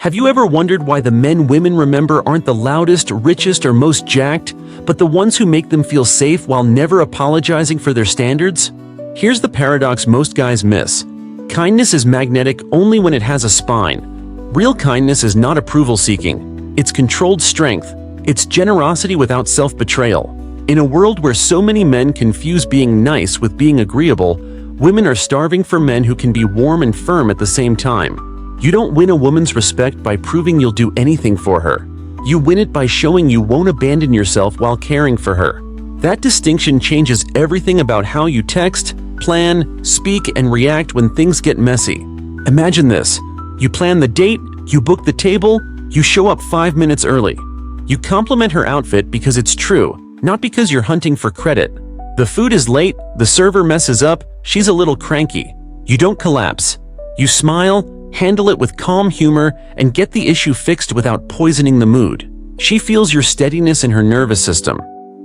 Have you ever wondered why the men women remember aren't the loudest, richest, or most jacked, but the ones who make them feel safe while never apologizing for their standards? Here's the paradox most guys miss. Kindness is magnetic only when it has a spine. Real kindness is not approval-seeking. It's controlled strength. It's generosity without self-betrayal. In a world where so many men confuse being nice with being agreeable, women are starving for men who can be warm and firm at the same time. You don't win a woman's respect by proving you'll do anything for her. You win it by showing you won't abandon yourself while caring for her. That distinction changes everything about how you text, plan, speak, and react when things get messy. Imagine this. You plan the date, you book the table, you show up 5 minutes early. You compliment her outfit because it's true, not because you're hunting for credit. The food is late, the server messes up, she's a little cranky. You don't collapse. You smile, handle it with calm humor, and get the issue fixed without poisoning the mood. She feels your steadiness in her nervous system.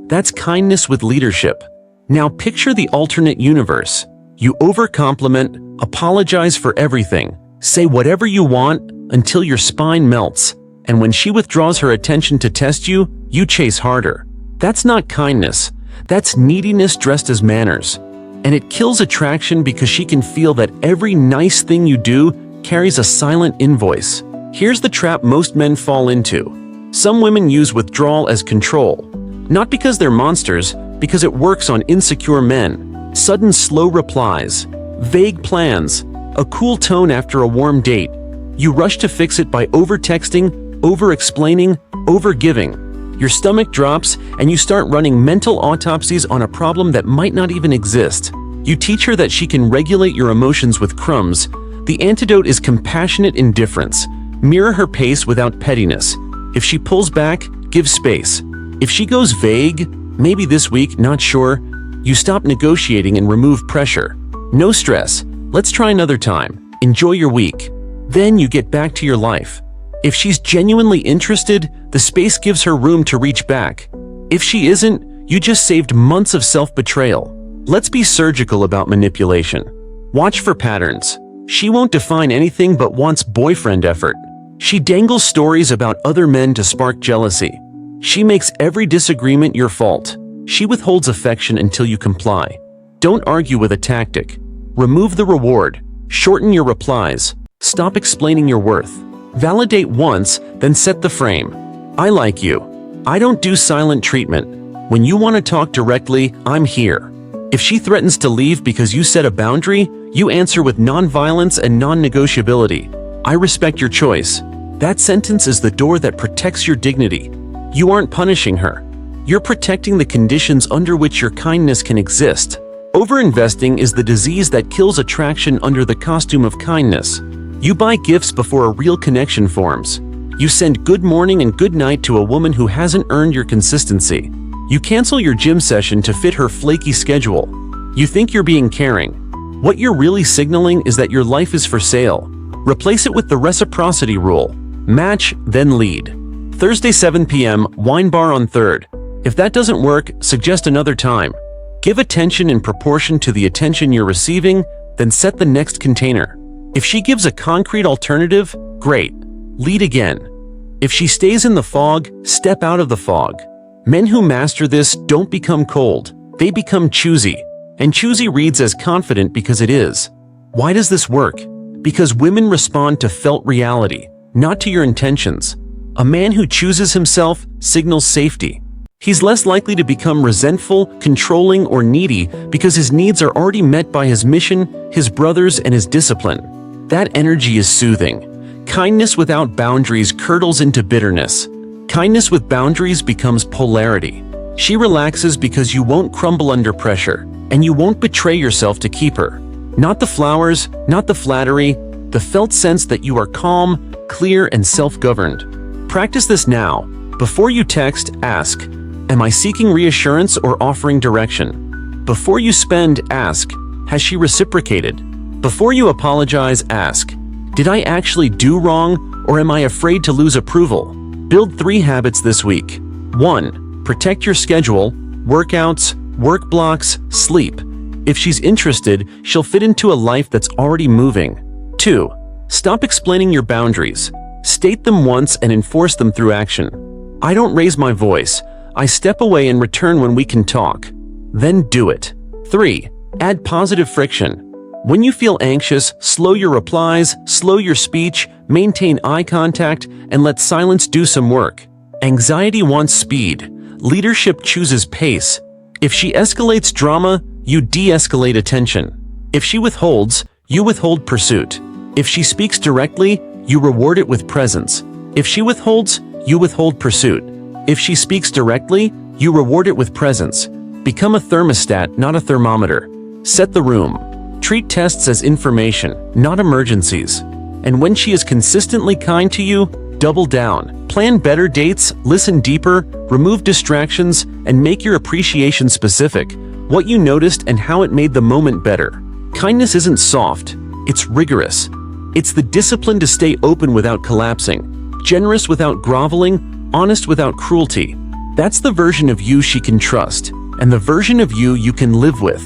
That's kindness with leadership. Now picture the alternate universe. You overcompliment, apologize for everything, say whatever you want until your spine melts, and when she withdraws her attention to test you, you chase harder. That's not kindness. That's neediness dressed as manners. And it kills attraction because she can feel that every nice thing you do carries a silent invoice. Here's the trap most men fall into. Some women use withdrawal as control. Not because they're monsters, because it works on insecure men. Sudden slow replies, vague plans, a cool tone after a warm date. You rush to fix it by over-texting, over-explaining, over-giving. Your stomach drops and you start running mental autopsies on a problem that might not even exist. You teach her that she can regulate your emotions with crumbs. The antidote is compassionate indifference. Mirror her pace without pettiness. If she pulls back, give space. If she goes vague, maybe this week, not sure, you stop negotiating and remove pressure. No stress. Let's try another time. Enjoy your week. Then you get back to your life. If she's genuinely interested, the space gives her room to reach back. If she isn't, you just saved months of self-betrayal. Let's be surgical about manipulation. Watch for patterns. She won't define anything but wants boyfriend effort. She dangles stories about other men to spark jealousy. She makes every disagreement your fault. She withholds affection until you comply. Don't argue with a tactic. Remove the reward. Shorten your replies. Stop explaining your worth. Validate once, then set the frame. I like you. I don't do silent treatment. When you want to talk directly, I'm here. If she threatens to leave because you set a boundary, you answer with non-violence and non-negotiability. I respect your choice. That sentence is the door that protects your dignity. You aren't punishing her. You're protecting the conditions under which your kindness can exist. Overinvesting is the disease that kills attraction under the costume of kindness. You buy gifts before a real connection forms. You send good morning and good night to a woman who hasn't earned your consistency. You cancel your gym session to fit her flaky schedule. You think you're being caring. What you're really signaling is that your life is for sale. Replace it with the reciprocity rule. Match, then lead. Thursday 7 p.m., wine bar on 3rd. If that doesn't work, suggest another time. Give attention in proportion to the attention you're receiving, then set the next container. If she gives a concrete alternative, great. Lead again. If she stays in the fog, step out of the fog. Men who master this don't become cold. They become choosy. And choosy reads as confident because it is. Why does this work? Because women respond to felt reality, not to your intentions. A man who chooses himself signals safety. He's less likely to become resentful, controlling, or needy because his needs are already met by his mission, his brothers, and his discipline. That energy is soothing. Kindness without boundaries curdles into bitterness. Kindness with boundaries becomes polarity. She relaxes because you won't crumble under pressure, and you won't betray yourself to keep her. Not the flowers, not the flattery, the felt sense that you are calm, clear, and self-governed. Practice this now. Before you text, ask, am I seeking reassurance or offering direction? Before you spend, ask, has she reciprocated? Before you apologize, ask, did I actually do wrong, or am I afraid to lose approval? Build 3 habits this week. 1. Protect your schedule, workouts, work blocks, sleep. If she's interested, she'll fit into a life that's already moving. 2. Stop explaining your boundaries. State them once and enforce them through action. I don't raise my voice. I step away and return when we can talk. Then do it. 3. Add positive friction. When you feel anxious, slow your replies, slow your speech, maintain eye contact, and let silence do some work. Anxiety wants speed. Leadership chooses pace. If she escalates drama, you de-escalate attention. If she withholds, you withhold pursuit. If she speaks directly, you reward it with presence. If she withholds, you withhold pursuit. If she speaks directly, you reward it with presence. Become a thermostat, not a thermometer. Set the room. Treat tests as information, not emergencies. And when she is consistently kind to you, double down. Plan better dates, listen deeper, remove distractions, and make your appreciation specific. What you noticed and how it made the moment better. Kindness isn't soft, it's rigorous. It's the discipline to stay open without collapsing, generous without groveling, honest without cruelty. That's the version of you she can trust, and the version of you you can live with.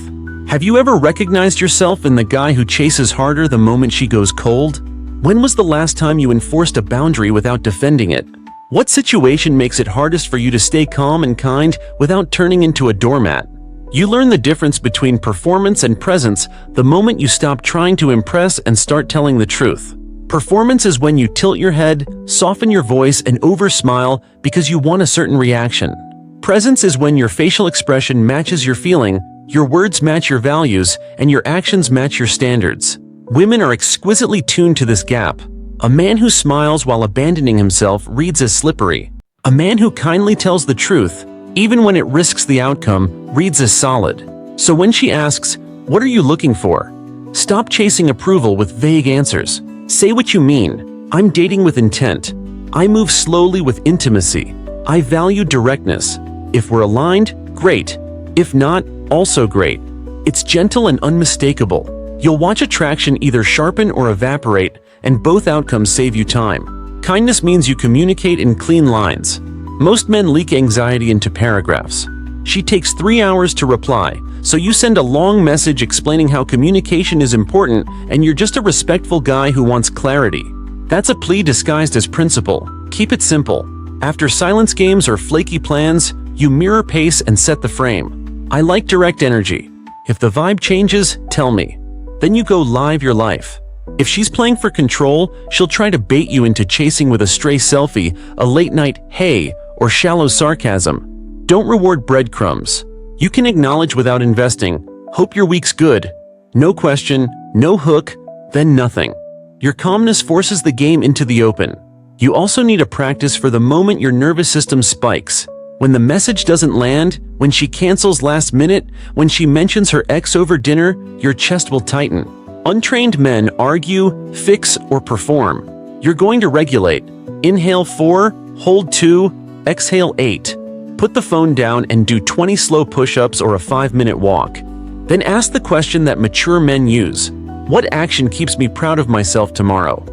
Have you ever recognized yourself in the guy who chases harder the moment she goes cold? When was the last time you enforced a boundary without defending it? What situation makes it hardest for you to stay calm and kind without turning into a doormat? You learn the difference between performance and presence the moment you stop trying to impress and start telling the truth. Performance is when you tilt your head, soften your voice, and over-smile because you want a certain reaction. Presence is when your facial expression matches your feeling, your words match your values, and your actions match your standards. Women are exquisitely tuned to this gap. A man who smiles while abandoning himself reads as slippery. A man who kindly tells the truth, even when it risks the outcome, reads as solid. So when she asks, "What are you looking for?" stop chasing approval with vague answers. Say what you mean. I'm dating with intent. I move slowly with intimacy. I value directness. If we're aligned, great. If not, also great. It's gentle and unmistakable. You'll watch attraction either sharpen or evaporate, and both outcomes save you time. Kindness means you communicate in clean lines. Most men leak anxiety into paragraphs. She takes 3 hours to reply, so you send a long message explaining how communication is important and you're just a respectful guy who wants clarity. That's a plea disguised as principle. Keep it simple. After silence games or flaky plans, you mirror pace and set the frame. I like direct energy. If the vibe changes, tell me. Then you go live your life. If she's playing for control, she'll try to bait you into chasing with a stray selfie, a late-night "hey," or shallow sarcasm. Don't reward breadcrumbs. You can acknowledge without investing. Hope your week's good. No question, no hook, then nothing. Your calmness forces the game into the open. You also need a practice for the moment your nervous system spikes. When the message doesn't land, when she cancels last minute, when she mentions her ex over dinner, your chest will tighten. Untrained men argue, fix, or perform. You're going to regulate. Inhale 4, hold 2, exhale 8. Put the phone down and do 20 slow push-ups or a 5-minute walk. Then ask the question that mature men use. What action keeps me proud of myself tomorrow?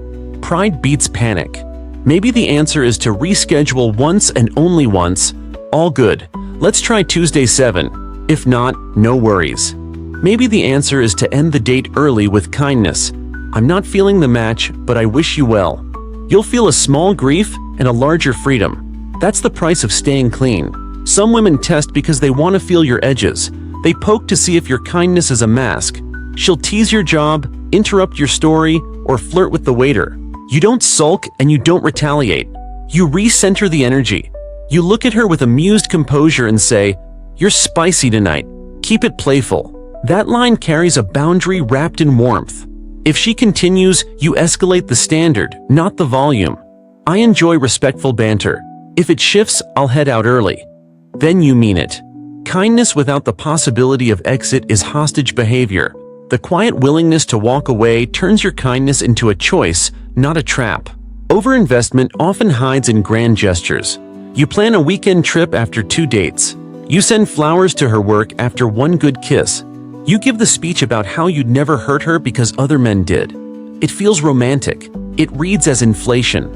Pride beats panic. Maybe the answer is to reschedule once and only once. All good. Let's try Tuesday 7. If not, no worries. Maybe the answer is to end the date early with kindness. I'm not feeling the match, but I wish you well. You'll feel a small grief and a larger freedom. That's the price of staying clean. Some women test because they want to feel your edges. They poke to see if your kindness is a mask. She'll tease your job, interrupt your story, or flirt with the waiter. You don't sulk and you don't retaliate. You recenter the energy. You look at her with amused composure and say, "You're spicy tonight. Keep it playful." That line carries a boundary wrapped in warmth. If she continues, you escalate the standard, not the volume. I enjoy respectful banter. If it shifts, I'll head out early. Then you mean it. Kindness without the possibility of exit is hostage behavior. The quiet willingness to walk away turns your kindness into a choice, not a trap. Overinvestment often hides in grand gestures. You plan a weekend trip after 2 dates. You send flowers to her work after 1 good kiss. You give the speech about how you'd never hurt her because other men did. It feels romantic. It reads as inflation.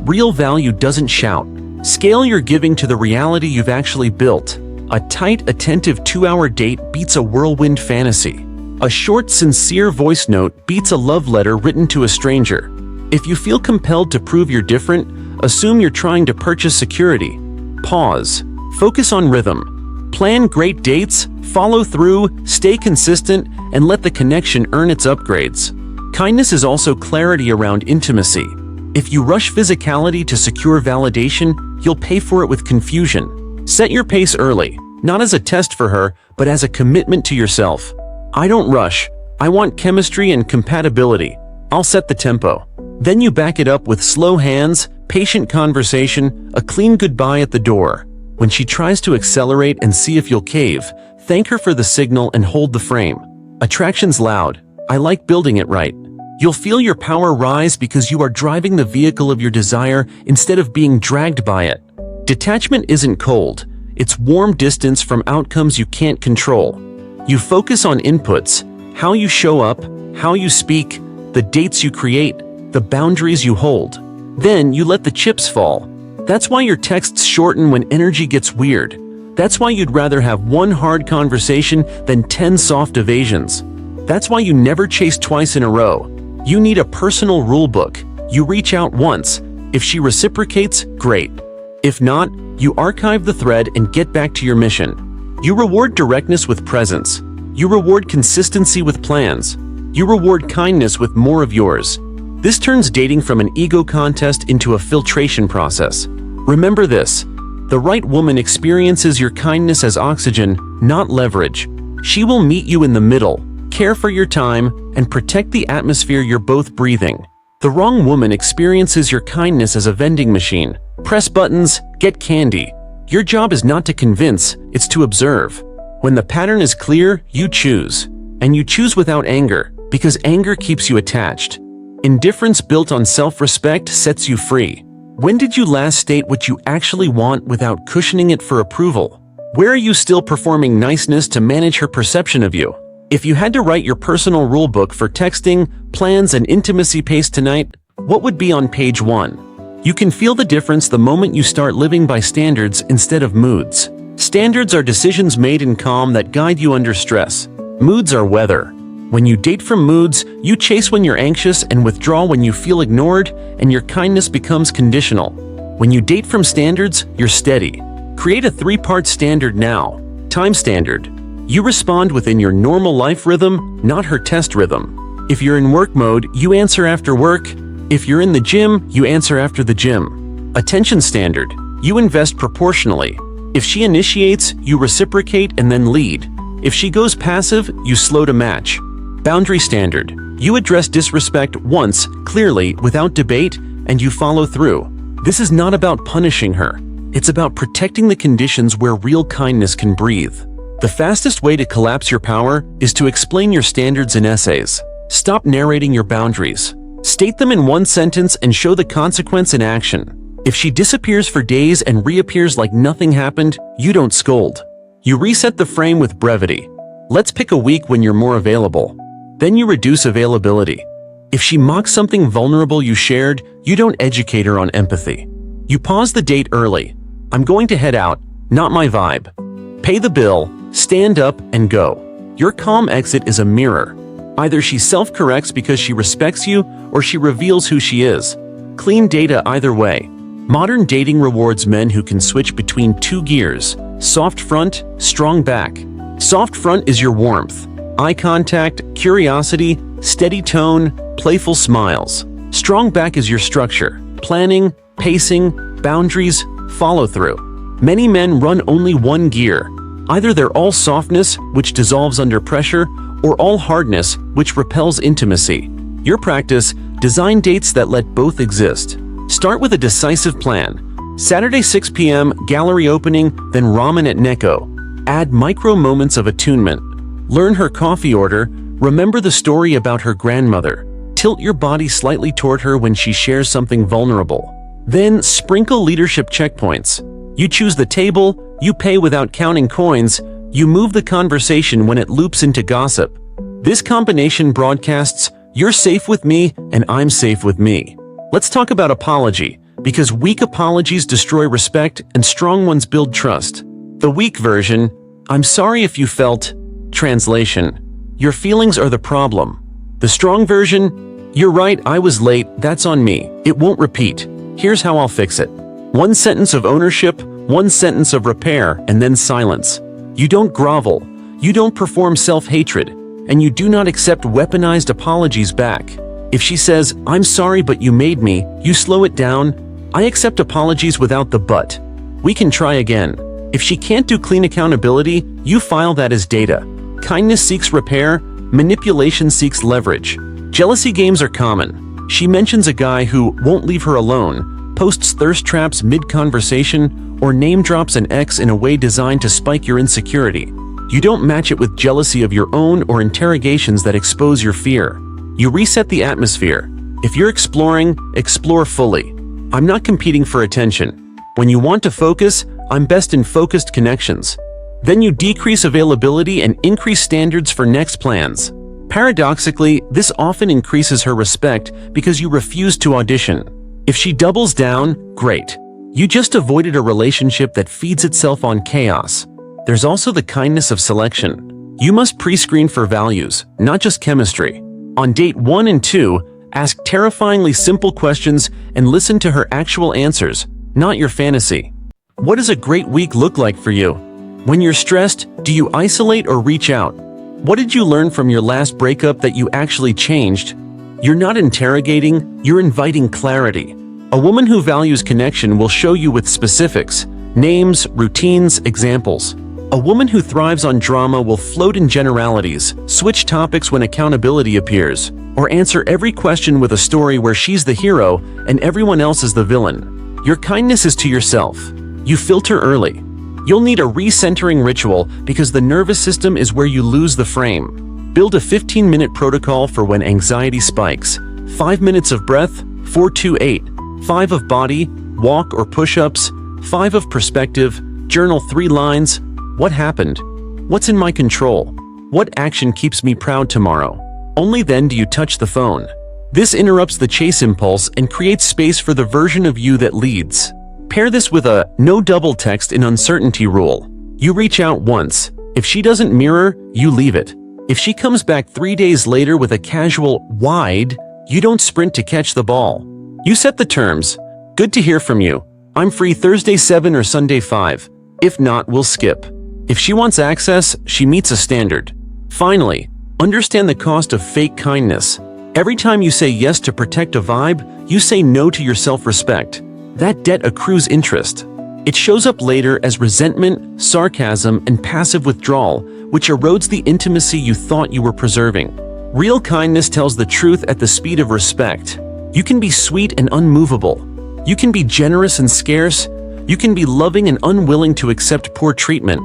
Real value doesn't shout. Scale your giving to the reality you've actually built. A tight, attentive 2-hour date beats a whirlwind fantasy. A short, sincere voice note beats a love letter written to a stranger. If you feel compelled to prove you're different, assume you're trying to purchase security. Pause. Focus on rhythm. Plan great dates, follow through, stay consistent, and let the connection earn its upgrades. Kindness is also clarity around intimacy. If you rush physicality to secure validation, you'll pay for it with confusion. Set your pace early, not as a test for her, but as a commitment to yourself. I don't rush. I want chemistry and compatibility. I'll set the tempo. Then you back it up with slow hands, patient conversation, a clean goodbye at the door. When she tries to accelerate and see if you'll cave, thank her for the signal and hold the frame. Attraction's loud. I like building it right. You'll feel your power rise because you are driving the vehicle of your desire instead of being dragged by it. Detachment isn't cold. It's warm distance from outcomes you can't control. You focus on inputs, how you show up, how you speak, the dates you create, the boundaries you hold. Then you let the chips fall. That's why your texts shorten when energy gets weird. That's why you'd rather have one hard conversation than 10 soft evasions. That's why you never chase twice in a row. You need a personal rule book. You reach out once. If she reciprocates, great. If not, you archive the thread and get back to your mission. You reward directness with presence. You reward consistency with plans. You reward kindness with more of yours. This turns dating from an ego contest into a filtration process. Remember this: the right woman experiences your kindness as oxygen, not leverage. She will meet you in the middle, care for your time, and protect the atmosphere you're both breathing. The wrong woman experiences your kindness as a vending machine. Press buttons, get candy. Your job is not to convince, it's to observe. When the pattern is clear, you choose. And you choose without anger, because anger keeps you attached. Indifference built on self-respect sets you free. When did you last state what you actually want without cushioning it for approval? Where are you still performing niceness to manage her perception of you? If you had to write your personal rulebook for texting, plans, and intimacy pace tonight, what would be on page 1? You can feel the difference the moment you start living by standards instead of moods. Standards are decisions made in calm that guide you under stress. Moods are weather. When you date from moods, you chase when you're anxious and withdraw when you feel ignored, and your kindness becomes conditional. When you date from standards, you're steady. Create a 3-part standard now. Time standard. You respond within your normal life rhythm, not her test rhythm. If you're in work mode, you answer after work. If you're in the gym, you answer after the gym. Attention standard. You invest proportionally. If she initiates, you reciprocate and then lead. If she goes passive, you slow to match. Boundary standard. You address disrespect once, clearly, without debate, and you follow through. This is not about punishing her. It's about protecting the conditions where real kindness can breathe. The fastest way to collapse your power is to explain your standards in essays. Stop narrating your boundaries. State them in one sentence and show the consequence in action. If she disappears for days and reappears like nothing happened, you don't scold. You reset the frame with brevity. Let's pick a week when you're more available. Then you reduce availability. If she mocks something vulnerable you shared, you don't educate her on empathy. You pause the date early. I'm going to head out, not my vibe. Pay the bill, stand up, and go. Your calm exit is a mirror. Either she self-corrects because she respects you, or she reveals who she is. Clean data either way. Modern dating rewards men who can switch between 2 gears: soft front, strong back. Soft front is your warmth. Eye contact, curiosity, steady tone, playful smiles. Strong back is your structure, planning, pacing, boundaries, follow-through. Many men run only 1 gear. Either they're all softness, which dissolves under pressure, or all hardness, which repels intimacy. Your practice: design dates that let both exist. Start with a decisive plan. Saturday 6 p.m., gallery opening, then ramen at Neko. Add micro moments of attunement. Learn her coffee order. Remember the story about her grandmother. Tilt your body slightly toward her when she shares something vulnerable. Then sprinkle leadership checkpoints. You choose the table, you pay without counting coins, you move the conversation when it loops into gossip. This combination broadcasts, "You're safe with me, and I'm safe with me." Let's talk about apology, because weak apologies destroy respect and strong ones build trust. The weak version: "I'm sorry if you felt..." Translation: your feelings are the problem. The strong version: You're right, I was late, that's on me. It won't repeat. Here's how I'll fix it. One sentence of ownership, one sentence of repair, and then silence. You don't grovel. You don't perform self-hatred. And you do not accept weaponized apologies back. If she says, "I'm sorry but you made me," you slow it down. "I accept apologies without the but. We can try again." If she can't do clean accountability, you file that as data. Kindness seeks repair, manipulation seeks leverage. Jealousy games are common. She mentions a guy who won't leave her alone, posts thirst traps mid-conversation, or name drops an ex in a way designed to spike your insecurity. You don't match it with jealousy of your own or interrogations that expose your fear. You reset the atmosphere. If you're exploring, explore fully. I'm not competing for attention. When you want to focus, I'm best in focused connections. Then you decrease availability and increase standards for next plans. Paradoxically, this often increases her respect because you refuse to audition. If she doubles down, great. You just avoided a relationship that feeds itself on chaos. There's also the kindness of selection. You must pre-screen for values, not just chemistry. On date 1 and 2, ask terrifyingly simple questions and listen to her actual answers, not your fantasy. What does a great week look like for you? When you're stressed, do you isolate or reach out? What did you learn from your last breakup that you actually changed? You're not interrogating, you're inviting clarity. A woman who values connection will show you with specifics, names, routines, examples. A woman who thrives on drama will float in generalities, switch topics when accountability appears, or answer every question with a story where she's the hero and everyone else is the villain. Your kindness is to yourself. You filter early. You'll need a recentering ritual because the nervous system is where you lose the frame. Build a 15-minute protocol for when anxiety spikes. 5 minutes of breath, 4-2-8. 5 of body, walk or push-ups. 5 of perspective, journal 3 lines. What happened? What's in my control? What action keeps me proud tomorrow? Only then do you touch the phone. This interrupts the chase impulse and creates space for the version of you that leads. Pair this with a no double text in uncertainty rule. You reach out once. If she doesn't mirror, you leave it. If she comes back 3 days later with a casual wide, you don't sprint to catch the ball. You set the terms. Good to hear from you. I'm free Thursday 7 or Sunday 5. If not, we'll skip. If she wants access, she meets a standard. Finally, understand the cost of fake kindness. Every time you say yes to protect a vibe, you say no to your self-respect. That debt accrues interest. It shows up later as resentment, sarcasm, and passive withdrawal, which erodes the intimacy you thought you were preserving. Real kindness tells the truth at the speed of respect. You can be sweet and unmovable. You can be generous and scarce. You can be loving and unwilling to accept poor treatment.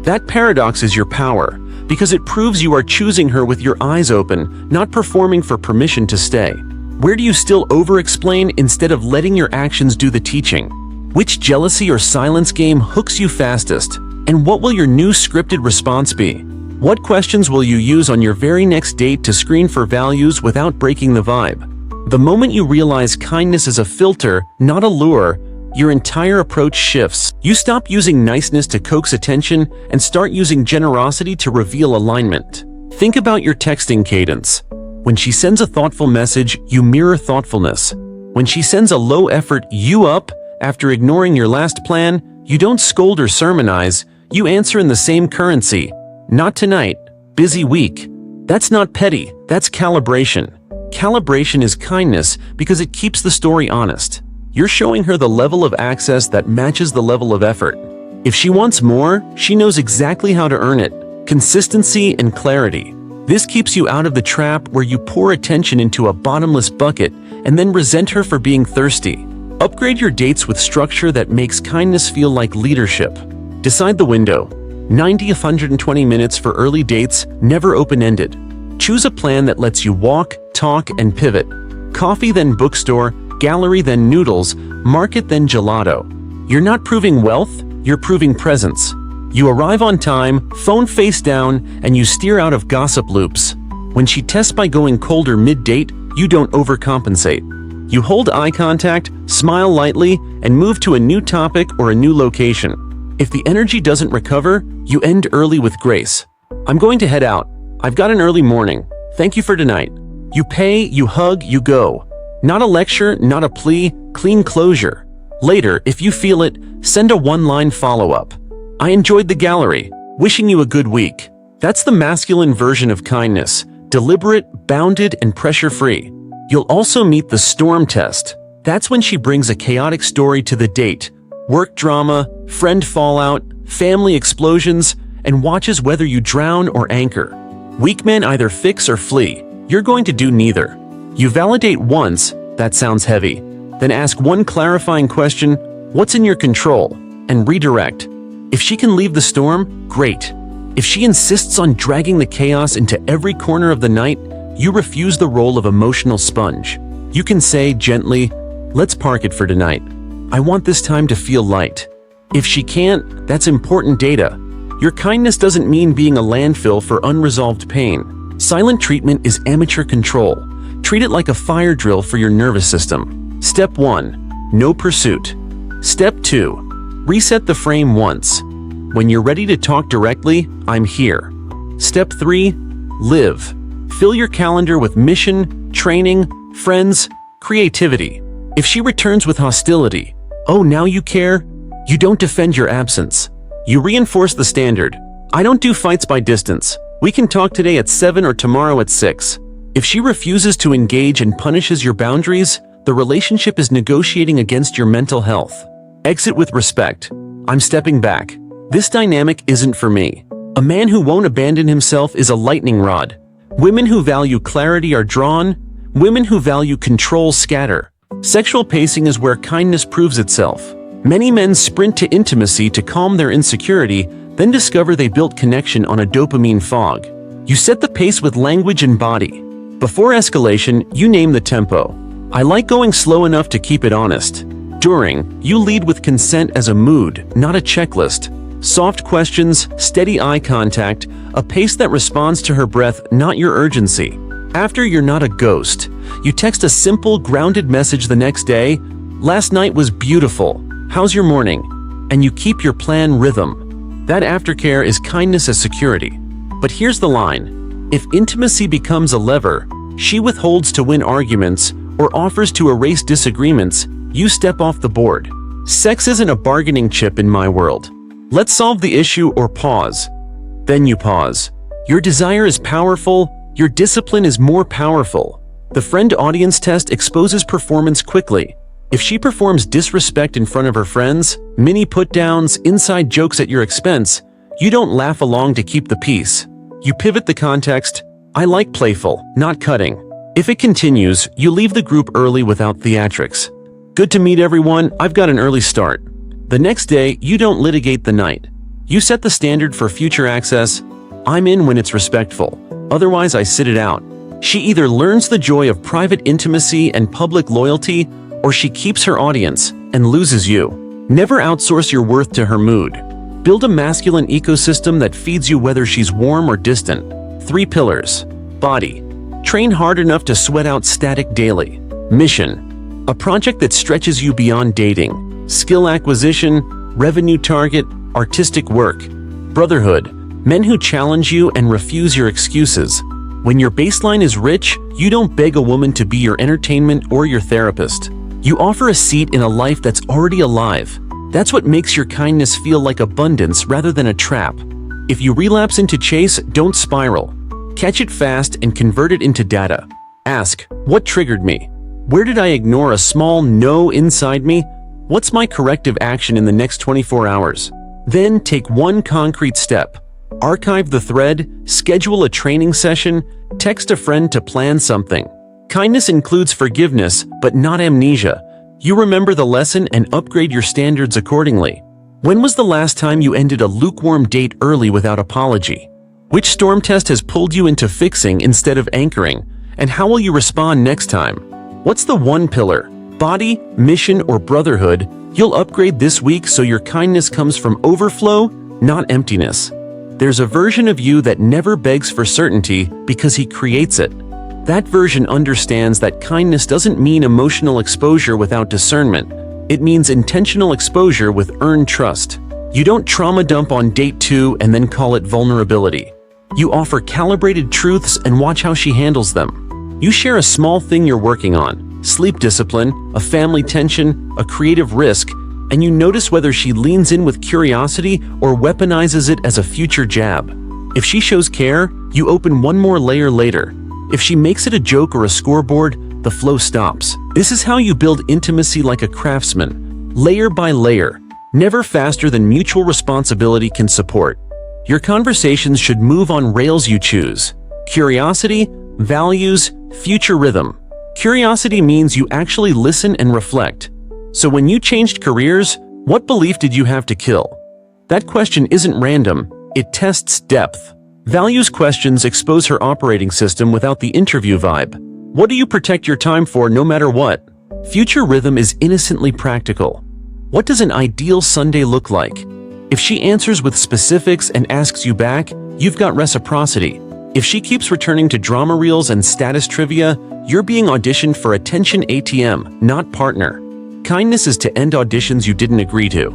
That paradox is your power, because it proves you are choosing her with your eyes open, not performing for permission to stay. Where do you still over-explain instead of letting your actions do the teaching? Which jealousy or silence game hooks you fastest? And what will your new scripted response be? What questions will you use on your very next date to screen for values without breaking the vibe? The moment you realize kindness is a filter, not a lure, your entire approach shifts. You stop using niceness to coax attention and start using generosity to reveal alignment. Think about your texting cadence. When she sends a thoughtful message, you mirror thoughtfulness. When she sends a low-effort "you up" after ignoring your last plan, you don't scold or sermonize, you answer in the same currency. Not tonight. Busy week. That's not petty, that's calibration. Calibration is kindness because it keeps the story honest. You're showing her the level of access that matches the level of effort. If she wants more, she knows exactly how to earn it. Consistency and clarity. This keeps you out of the trap where you pour attention into a bottomless bucket and then resent her for being thirsty. Upgrade your dates with structure that makes kindness feel like leadership. Decide the window. 90-120 minutes for early dates, never open-ended. Choose a plan that lets you walk, talk, and pivot. Coffee then bookstore, gallery then noodles, market then gelato. You're not proving wealth, you're proving presence. You arrive on time, phone face down, and you steer out of gossip loops. When she tests by going colder mid-date, you don't overcompensate. You hold eye contact, smile lightly, and move to a new topic or a new location. If the energy doesn't recover, you end early with grace. I'm going to head out. I've got an early morning. Thank you for tonight. You pay, you hug, you go. Not a lecture, not a plea, clean closure. Later, if you feel it, send a one-line follow-up. I enjoyed the gallery. Wishing you a good week. That's the masculine version of kindness. Deliberate, bounded, and pressure-free. You'll also meet the storm test. That's when she brings a chaotic story to the date. Work drama, friend fallout, family explosions, and watches whether you drown or anchor. Weak men either fix or flee. You're going to do neither. You validate once, that sounds heavy. Then ask one clarifying question, what's in your control? And redirect. If she can leave the storm, great. If she insists on dragging the chaos into every corner of the night, you refuse the role of emotional sponge. You can say gently, let's park it for tonight. I want this time to feel light. If she can't, that's important data. Your kindness doesn't mean being a landfill for unresolved pain. Silent treatment is amateur control. Treat it like a fire drill for your nervous system. Step 1. No pursuit. Step 2. Reset the frame once. When you're ready to talk directly, I'm here. Step 3. Live. Fill your calendar with mission, training, friends, creativity. If she returns with hostility, oh, now you care? You don't defend your absence. You reinforce the standard. I don't do fights by distance. We can talk today at 7 or tomorrow at 6. If she refuses to engage and punishes your boundaries, the relationship is negotiating against your mental health. Exit with respect. I'm stepping back. This dynamic isn't for me. A man who won't abandon himself is a lightning rod. Women who value clarity are drawn. Women who value control scatter. Sexual pacing is where kindness proves itself. Many men sprint to intimacy to calm their insecurity, then discover they built connection on a dopamine fog. You set the pace with language and body. Before escalation, you name the tempo. I like going slow enough to keep it honest. During, you lead with consent as a mood, not a checklist. Soft questions, steady eye contact, a pace that responds to her breath, not your urgency. After, you're not a ghost. You text a simple, grounded message the next day. Last night was beautiful. How's your morning? And you keep your plan rhythm. That aftercare is kindness as security. But here's the line. If intimacy becomes a lever, she withholds to win arguments or offers to erase disagreements, you step off the board. Sex isn't a bargaining chip in my world. Let's solve the issue or pause. Then you pause. Your desire is powerful. Your discipline is more powerful. The friend audience test exposes performance quickly. If she performs disrespect in front of her friends, mini put-downs, inside jokes at your expense, you don't laugh along to keep the peace. You pivot the context. I like playful, not cutting. If it continues, you leave the group early without theatrics. Good to meet everyone, I've got an early start. The next day, you don't litigate the night. You set the standard for future access. I'm in when it's respectful. Otherwise, I sit it out. She either learns the joy of private intimacy and public loyalty, or she keeps her audience and loses you. Never outsource your worth to her mood. Build a masculine ecosystem that feeds you whether she's warm or distant. 3 pillars. Body. Train hard enough to sweat out static daily. Mission. A project that stretches you beyond dating. Skill acquisition, revenue target, artistic work. Brotherhood. Men who challenge you and refuse your excuses. When your baseline is rich, you don't beg a woman to be your entertainment or your therapist. You offer a seat in a life that's already alive. That's what makes your kindness feel like abundance rather than a trap. If you relapse into chase, don't spiral. Catch it fast and convert it into data. Ask, what triggered me? Where did I ignore a small no inside me? What's my corrective action in the next 24 hours? Then take one concrete step. Archive the thread, schedule a training session, text a friend to plan something. Kindness includes forgiveness, but not amnesia. You remember the lesson and upgrade your standards accordingly. When was the last time you ended a lukewarm date early without apology? Which storm test has pulled you into fixing instead of anchoring? And how will you respond next time? What's the one pillar? Body, mission, or brotherhood you'll upgrade this week so your kindness comes from overflow, not emptiness. There's a version of you that never begs for certainty because he creates it. That version understands that kindness doesn't mean emotional exposure without discernment. It means intentional exposure with earned trust. You don't trauma dump on date 2 and then call it vulnerability. You offer calibrated truths and watch how she handles them. You share a small thing you're working on, sleep discipline, a family tension, a creative risk, and you notice whether she leans in with curiosity or weaponizes it as a future jab. If she shows care, you open one more layer later. If she makes it a joke or a scoreboard, the flow stops. This is how you build intimacy like a craftsman, layer by layer, never faster than mutual responsibility can support. Your conversations should move on rails you choose. Curiosity, values, future rhythm. Curiosity means you actually listen and reflect. So when you changed careers, what belief did you have to kill? That question isn't random, it tests depth. Values questions expose her operating system without the interview vibe. What do you protect your time for no matter what? Future rhythm is innocently practical. What does an ideal Sunday look like? If she answers with specifics and asks you back, you've got reciprocity. If she keeps returning to drama reels and status trivia, you're being auditioned for attention ATM, not partner. Kindness is to end auditions you didn't agree to.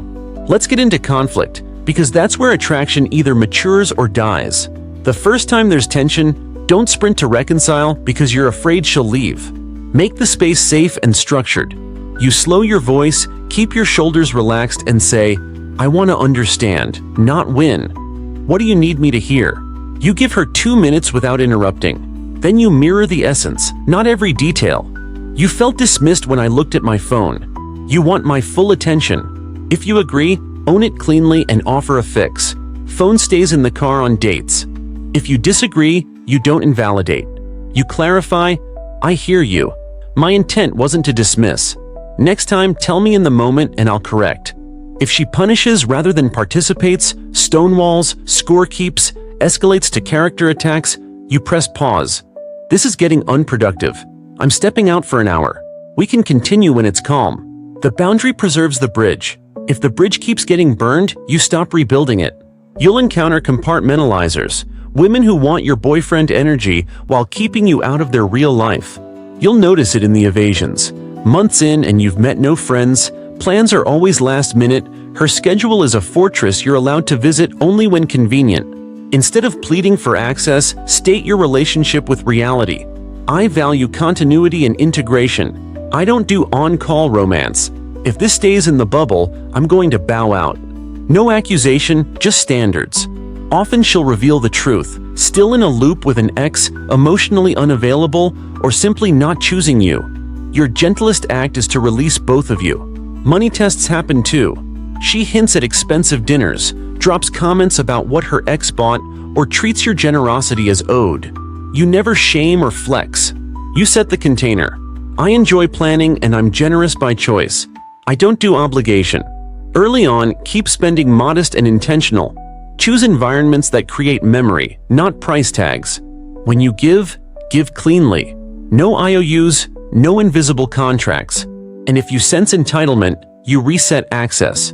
Let's get into conflict, because that's where attraction either matures or dies. The first time there's tension, don't sprint to reconcile because you're afraid she'll leave. Make the space safe and structured. You slow your voice, keep your shoulders relaxed, and say, I want to understand, not win. What do you need me to hear? You give her 2 minutes without interrupting. Then you mirror the essence, not every detail. You felt dismissed when I looked at my phone. You want my full attention. If you agree, own it cleanly and offer a fix. Phone stays in the car on dates. If you disagree, you don't invalidate. You clarify, I hear you. My intent wasn't to dismiss. Next time, tell me in the moment and I'll correct. If she punishes rather than participates, stonewalls, score keeps, escalates to character attacks, you press pause. This is getting unproductive. I'm stepping out for an hour. We can continue when it's calm. The boundary preserves the bridge. If the bridge keeps getting burned, you stop rebuilding it. You'll encounter compartmentalizers, women who want your boyfriend energy while keeping you out of their real life. You'll notice it in the evasions. Months in and you've met no friends, plans are always last minute, her schedule is a fortress you're allowed to visit only when convenient. Instead of pleading for access, state your relationship with reality. I value continuity and integration. I don't do on-call romance. If this stays in the bubble, I'm going to bow out. No accusation, just standards. Often she'll reveal the truth, still in a loop with an ex, emotionally unavailable, or simply not choosing you. Your gentlest act is to release both of you. Money tests happen too. She hints at expensive dinners, drops comments about what her ex bought, or treats your generosity as owed. You never shame or flex. You set the container. I enjoy planning and I'm generous by choice. I don't do obligation. Early on, keep spending modest and intentional. Choose environments that create memory, not price tags. When you give cleanly. No IOUs, no invisible contracts. And if you sense entitlement, you reset access.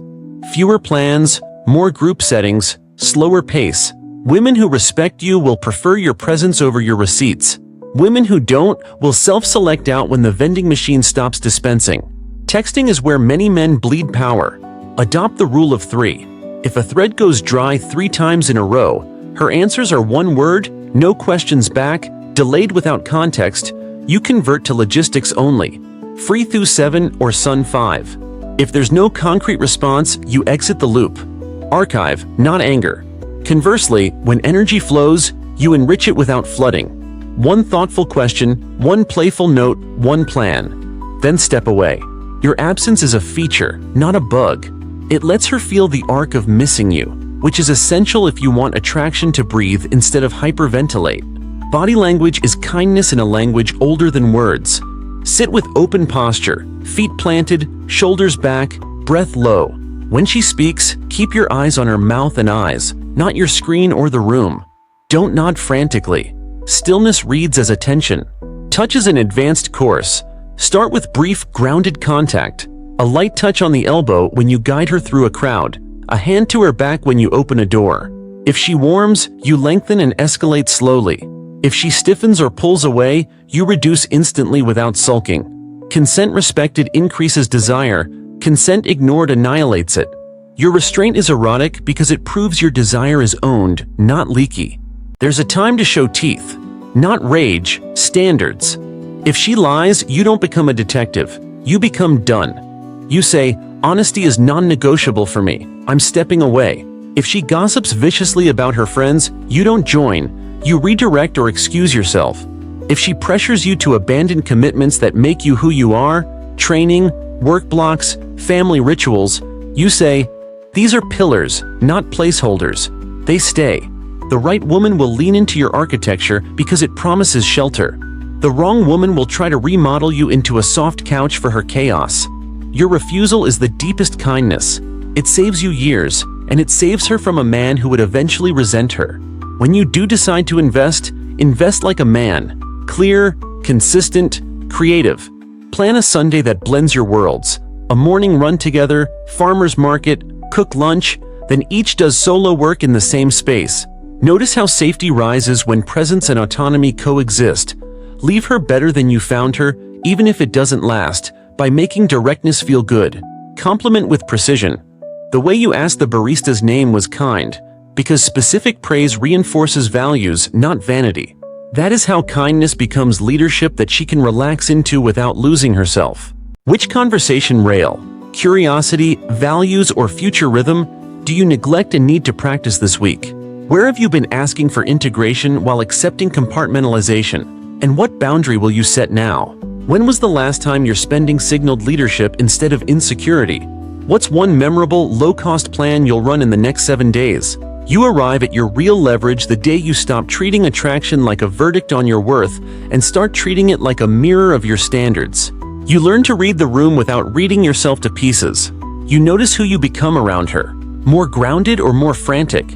Fewer plans, more group settings, slower pace. Women who respect you will prefer your presence over your receipts. Women who don't will self-select out when the vending machine stops dispensing. Texting is where many men bleed power. Adopt the rule of 3. If a thread goes dry 3 times in a row, her answers are one word, no questions back, delayed without context, you convert to logistics only. Free through 7 or Sun 5. If there's no concrete response, you exit the loop. Archive, not anger. Conversely, when energy flows, you enrich it without flooding. One thoughtful question, one playful note, one plan. Then step away. Your absence is a feature, not a bug. It lets her feel the arc of missing you, which is essential if you want attraction to breathe instead of hyperventilate. Body language is kindness in a language older than words. Sit with open posture, feet planted, shoulders back, breath low. When she speaks, keep your eyes on her mouth and eyes, not your screen or the room. Don't nod frantically. Stillness reads as attention. Touch is an advanced course. Start with brief, grounded contact. A light touch on the elbow when you guide her through a crowd. A hand to her back when you open a door. If she warms, you lengthen and escalate slowly. If she stiffens or pulls away, you reduce instantly without sulking. Consent respected increases desire. Consent ignored annihilates it. Your restraint is erotic because it proves your desire is owned, not leaky. There's a time to show teeth. Not rage, Standards. If she lies, you don't become a detective. You become done. You say, honesty is non-negotiable for me. I'm stepping away. If she gossips viciously about her friends, you don't join. You redirect or excuse yourself. If she pressures you to abandon commitments that make you who you are, training, work blocks, family rituals, you say, these are pillars, not placeholders. They stay. The right woman will lean into your architecture because it promises shelter. The wrong woman will try to remodel you into a soft couch for her chaos. Your refusal is the deepest kindness. It saves you years, and it saves her from a man who would eventually resent her. When you do decide to invest, invest like a man. Clear, consistent, creative. Plan a Sunday that blends your worlds. A morning run together, farmer's market, cook lunch, then each does solo work in the same space. Notice how safety rises when presence and autonomy coexist. Leave her better than you found her, even if it doesn't last, by making directness feel good. Compliment with precision. The way you asked the barista's name was kind, because specific praise reinforces values, not vanity. That is how kindness becomes leadership that she can relax into without losing herself. Which conversation rail, curiosity, values, or future rhythm do you neglect and need to practice this week? Where have you been asking for integration while accepting compartmentalization? And what boundary will you set now? When was the last time your spending signaled leadership instead of insecurity? What's one memorable, low-cost plan you'll run in the next 7 days? You arrive at your real leverage the day you stop treating attraction like a verdict on your worth and start treating it like a mirror of your standards. You learn to read the room without reading yourself to pieces. You notice who you become around her. More grounded or more frantic?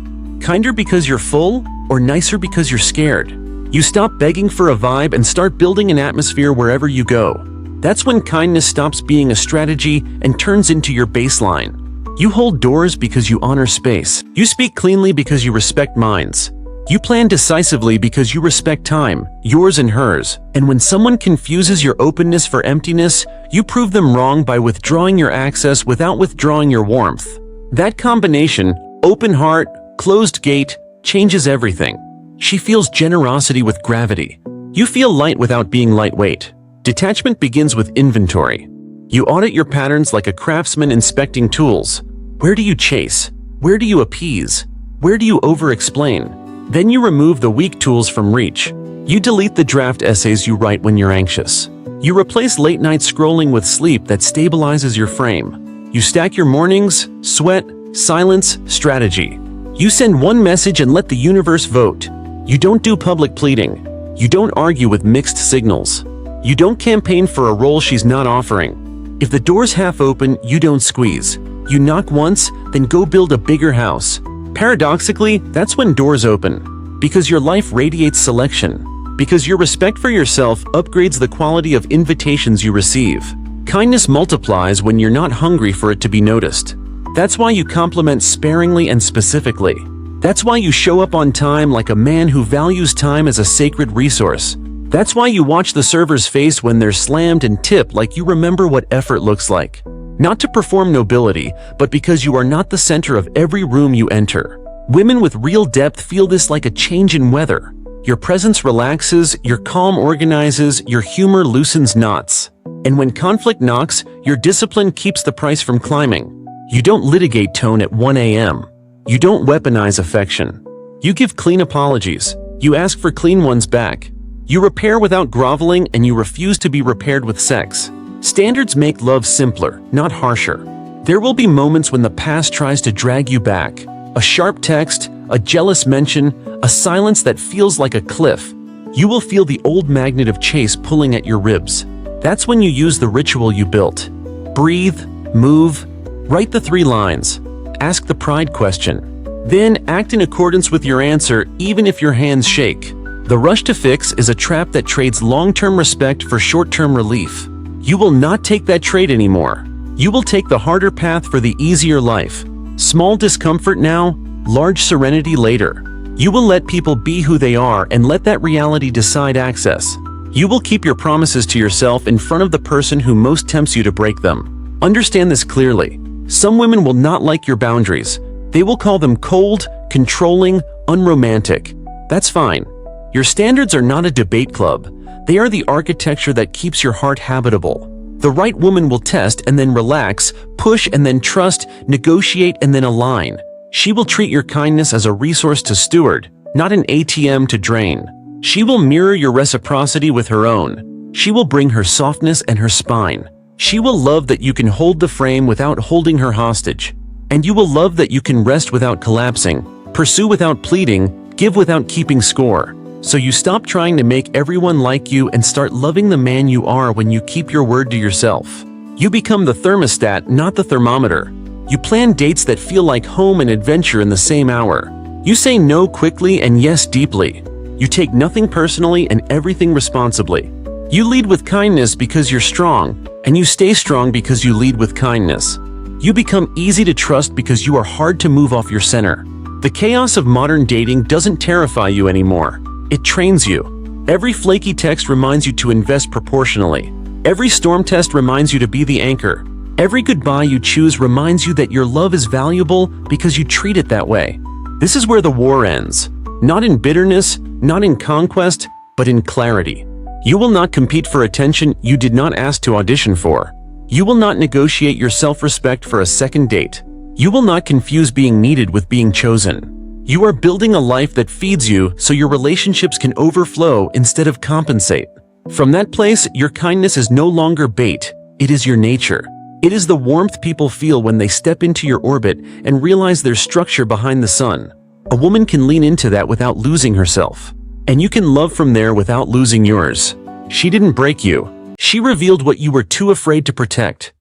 Kinder because you're full, or nicer because you're scared? You stop begging for a vibe and start building an atmosphere wherever you go. That's when kindness stops being a strategy and turns into your baseline. You hold doors because you honor space. You speak cleanly because you respect minds. You plan decisively because you respect time, yours and hers. And when someone confuses your openness for emptiness, you prove them wrong by withdrawing your access without withdrawing your warmth. That combination, open heart, closed gate, changes everything. She feels generosity with gravity. You feel light without being lightweight. Detachment begins with inventory. You audit your patterns like a craftsman inspecting tools. Where do you chase? Where do you appease? Where do you over-explain? Then you remove the weak tools from reach. You delete the draft essays you write when you're anxious. You replace late-night scrolling with sleep that stabilizes your frame. You stack your mornings, sweat, silence, strategy. You send one message and let the universe vote. You don't do public pleading. You don't argue with mixed signals. You don't campaign for a role she's not offering. If the door's half open, you don't squeeze. You knock once, then go build a bigger house. Paradoxically, that's when doors open. Because your life radiates selection. Because your respect for yourself upgrades the quality of invitations you receive. Kindness multiplies when you're not hungry for it to be noticed. That's why you compliment sparingly and specifically. That's why you show up on time like a man who values time as a sacred resource. That's why you watch the server's face when they're slammed and tip like you remember what effort looks like. Not to perform nobility, but because you are not the center of every room you enter. Women with real depth feel this like a change in weather. Your presence relaxes, your calm organizes, your humor loosens knots. And when conflict knocks, your discipline keeps the price from climbing. You don't litigate tone at 1 a.m. You don't weaponize affection. You give clean apologies. You ask for clean ones back. You repair without groveling, and you refuse to be repaired with sex. Standards make love simpler, not harsher. There will be moments when the past tries to drag you back. A sharp text, a jealous mention, a silence that feels like a cliff. You will feel the old magnet of chase pulling at your ribs. That's when you use the ritual you built. Breathe, move, write the 3 lines. Ask the pride question. Then act in accordance with your answer, even if your hands shake. The rush to fix is a trap that trades long-term respect for short-term relief. You will not take that trade anymore. You will take the harder path for the easier life. Small discomfort now, large serenity later. You will let people be who they are and let that reality decide access. You will keep your promises to yourself in front of the person who most tempts you to break them. Understand this clearly. Some women will not like your boundaries. They will call them cold, controlling, unromantic. That's fine. Your standards are not a debate club. They are the architecture that keeps your heart habitable. The right woman will test and then relax, push and then trust, negotiate and then align. She will treat your kindness as a resource to steward, not an ATM to drain. She will mirror your reciprocity with her own. She will bring her softness and her spine. She will love that you can hold the frame without holding her hostage. And you will love that you can rest without collapsing, pursue without pleading, give without keeping score. So you stop trying to make everyone like you and start loving the man you are when you keep your word to yourself. You become the thermostat, not the thermometer. You plan dates that feel like home and adventure in the same hour. You say no quickly and yes deeply. You take nothing personally and everything responsibly. You lead with kindness because you're strong, and you stay strong because you lead with kindness. You become easy to trust because you are hard to move off your center. The chaos of modern dating doesn't terrify you anymore. It trains you. Every flaky text reminds you to invest proportionally. Every storm test reminds you to be the anchor. Every goodbye you choose reminds you that your love is valuable because you treat it that way. This is where the war ends. Not in bitterness, not in conquest, but in clarity. You will not compete for attention you did not ask to audition for. You will not negotiate your self-respect for a second date. You will not confuse being needed with being chosen. You are building a life that feeds you so your relationships can overflow instead of compensate. From that place, your kindness is no longer bait. It is your nature. It is the warmth people feel when they step into your orbit and realize there's structure behind the sun. A woman can lean into that without losing herself. And you can love from there without losing yours. She didn't break you. She revealed what you were too afraid to protect.